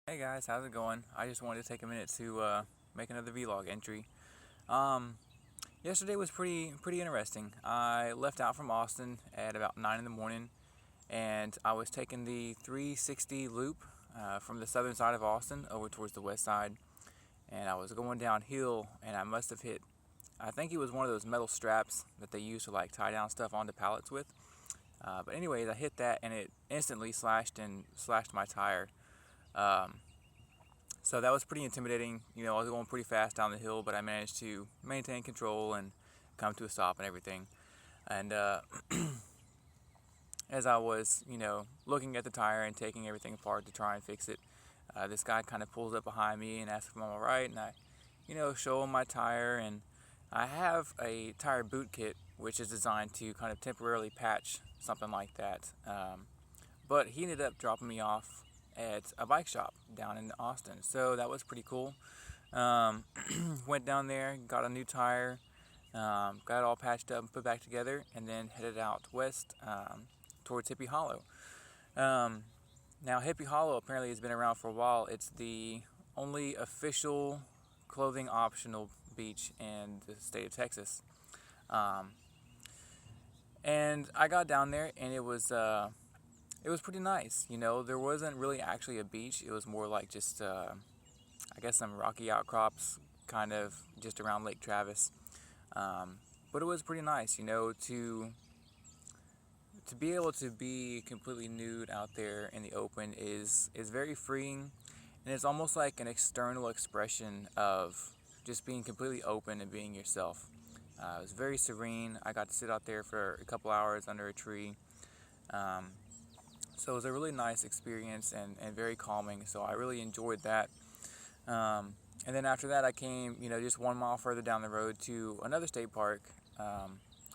Hey guys, how's it going? I just wanted to take a minute to make another vlog entry. Um, Yesterday was pretty interesting. I left out from Austin at about 9 in the morning, and I was taking the 360 loop from the southern side of Austin over towards the west side, and I was going downhill, and I must have hit. I think it was one of those metal straps that they use to like tie down stuff onto pallets with. But anyways, I hit that, and it instantly slashed my tire. Um, So that was pretty intimidating. I was going pretty fast down the hill, but I managed to maintain control and come to a stop and everything. And as I was, looking at the tire and taking everything apart to try and fix it, this guy kind of pulls up behind me and asks if I'm all right. And I, show him my tire. And I have a tire boot kit, which is designed to kind of temporarily patch something like that. But he ended up dropping me off at a bike shop down in Austin. So that was pretty cool. Went down there, got a new tire, got it all patched up and put back together, and then headed out west towards Hippie Hollow. Now, Hippie Hollow apparently has been around for a while. It's the only official clothing optional beach in the state of Texas. Um, and I got down there, and it was pretty nice. There wasn't really actually a beach. It was more like just, I guess, some rocky outcrops kind of just around Lake Travis. But it was pretty nice, to be able to be completely nude out there in the open is very freeing, and it's almost like an external expression of just being completely open and being yourself. It was very serene. I got to sit out there for a couple hours under a tree. Um, so it was a really nice experience and very calming. So I really enjoyed that. And then after that, I came, just 1 mile further down the road to another state park.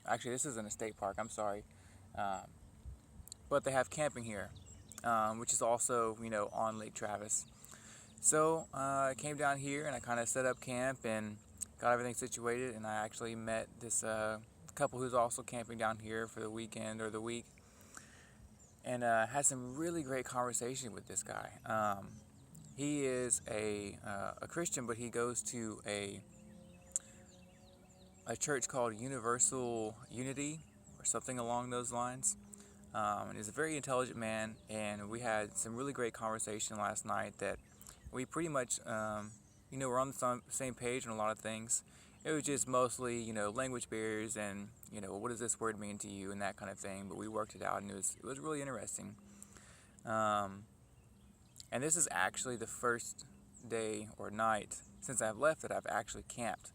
Actually, this isn't a state park. I'm sorry. Um, but they have camping here, which is also, on Lake Travis. So I came down here and I kind of set up camp and got everything situated. And I actually met this couple who's also camping down here for the weekend or the week. And had some really great conversation with this guy. He is a Christian, but he goes to a church called Universal Unity or something along those lines. And he's a very intelligent man, and we had some really great conversation last night that we pretty much, we're on the same page on a lot of things. It was just mostly, language barriers and, what does this word mean to you and that kind of thing. But we worked it out, and it was really interesting. And this is actually the first day or night since I've left that I've actually camped.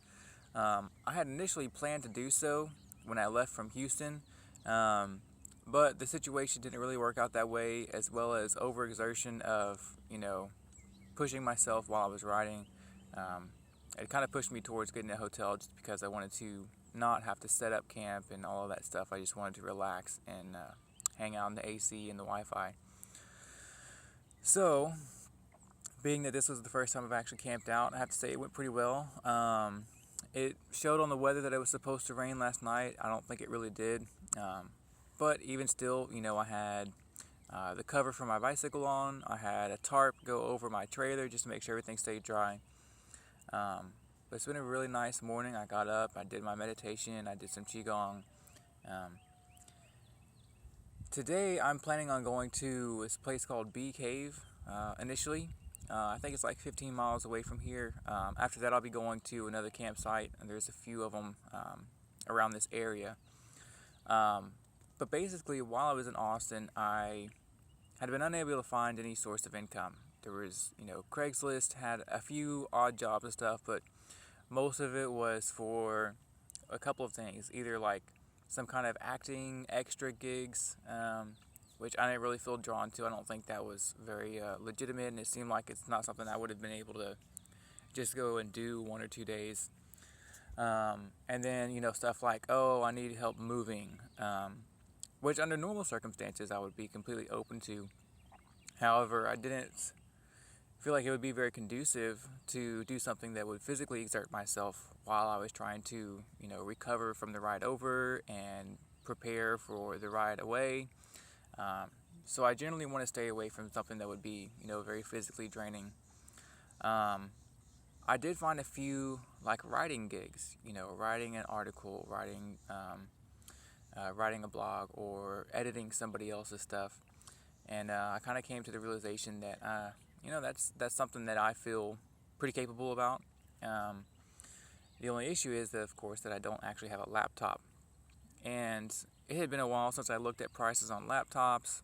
I had initially planned to do so when I left from Houston, but the situation didn't really work out that way, as well as overexertion of, pushing myself while I was riding. It kind of pushed me towards getting a hotel just because I wanted to not have to set up camp and all of that stuff. I just wanted to relax and hang out in the AC and the Wi-Fi. So, being that this was the first time I've actually camped out, I have to say it went pretty well. It showed on the weather that it was supposed to rain last night. I don't think it really did. But even still, I had the cover for my bicycle on. I had a tarp go over my trailer just to make sure everything stayed dry. But it's been a really nice morning. I got up, I did my meditation, I did some Qigong. Today I'm planning on going to this place called Bee Cave initially. I think it's like 15 miles away from here. After that I'll be going to another campsite, and there's a few of them around this area. But basically, while I was in Austin, I had been unable to find any source of income. There was, Craigslist had a few odd jobs and stuff, but most of it was for a couple of things. Either like some kind of acting extra gigs, which I didn't really feel drawn to. I don't think that was very legitimate, and it seemed like it's not something I would have been able to just go and do 1 or 2 days. And then, stuff like, oh, I need help moving, which under normal circumstances I would be completely open to. However, I didn't feel like it would be very conducive to do something that would physically exert myself while I was trying to, recover from the ride over and prepare for the ride away. So I generally want to stay away from something that would be, very physically draining. Um, I did find a few like writing gigs, writing an article, writing a blog, or editing somebody else's stuff. And I kind of came to the realization that, that's something that I feel pretty capable about. Um, the only issue is that, of course, that I don't actually have a laptop. And it had been a while since I looked at prices on laptops,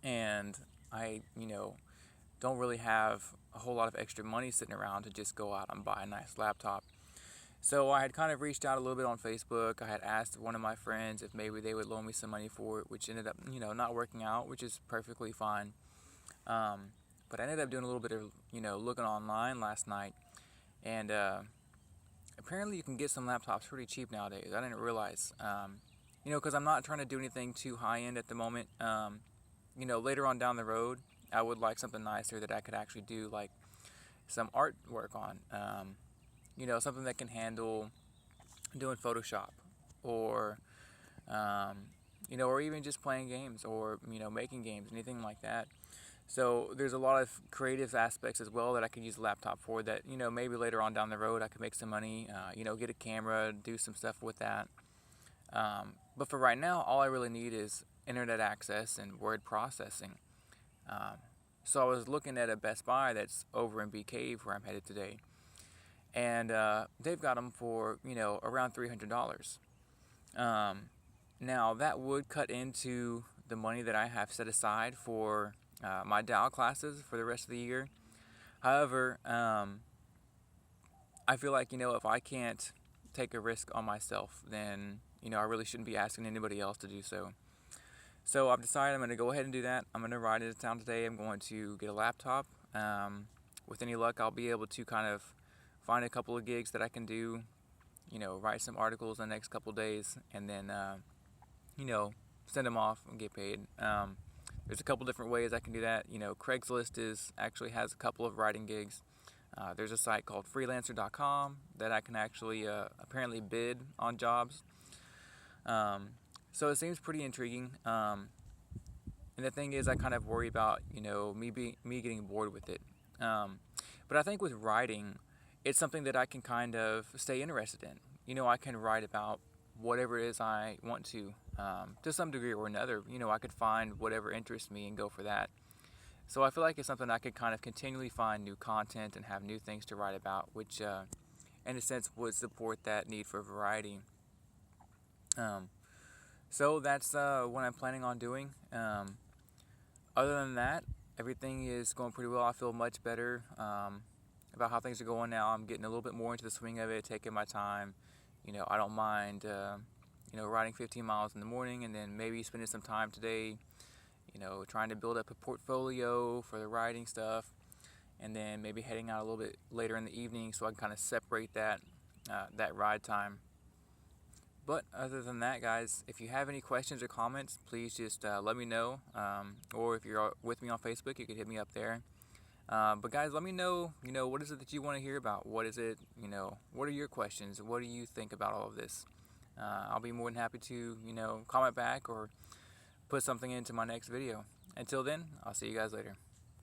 and I, don't really have a whole lot of extra money sitting around to just go out and buy a nice laptop. So I had kind of reached out a little bit on Facebook. I had asked one of my friends if maybe they would loan me some money for it, which ended up, not working out, which is perfectly fine. But I ended up doing a little bit of, looking online last night, and apparently you can get some laptops pretty cheap nowadays. I didn't realize, because I'm not trying to do anything too high end at the moment. Later on down the road, I would like something nicer that I could actually do like some artwork on. Something that can handle doing Photoshop, or or even just playing games, or making games, anything like that. So there's a lot of creative aspects as well that I could use a laptop for. That maybe later on down the road I could make some money. Get a camera, do some stuff with that. But for right now, all I really need is internet access and word processing. So I was looking at a Best Buy that's over in Bee Cave where I'm headed today, and they've got them for around $300. Now that would cut into the money that I have set aside for my DAO classes for the rest of the year. However, I feel like if I can't take a risk on myself, then I really shouldn't be asking anybody else to do so. So I've decided I'm going to go ahead and do that. I'm going to ride into town today. I'm going to get a laptop. With any luck, I'll be able to kind of find a couple of gigs that I can do, write some articles in the next couple of days, and then, send them off and get paid. There's a couple different ways I can do that. Craigslist actually has a couple of writing gigs. There's a site called freelancer.com that I can actually apparently bid on jobs. So it seems pretty intriguing. And the thing is, I kind of worry about, me getting bored with it. But I think with writing, it's something that I can kind of stay interested in. I can write about whatever it is I want to some degree or another. I could find whatever interests me and go for that. So I feel like it's something I could kind of continually find new content and have new things to write about, which in a sense would support that need for variety. So that's what I'm planning on doing. Other than that, everything is going pretty well. I feel much better about how things are going now. I'm getting a little bit more into the swing of it, taking my time. I don't mind, riding 15 miles in the morning, and then maybe spending some time today, trying to build up a portfolio for the writing stuff, and then maybe heading out a little bit later in the evening so I can kind of separate that ride time. But other than that, guys, if you have any questions or comments, please just let me know. Or if you're with me on Facebook, you can hit me up there. But guys, let me know, what is it that you want to hear about? What is it, what are your questions? What do you think about all of this? I'll be more than happy to, comment back or put something into my next video. Until then, I'll see you guys later.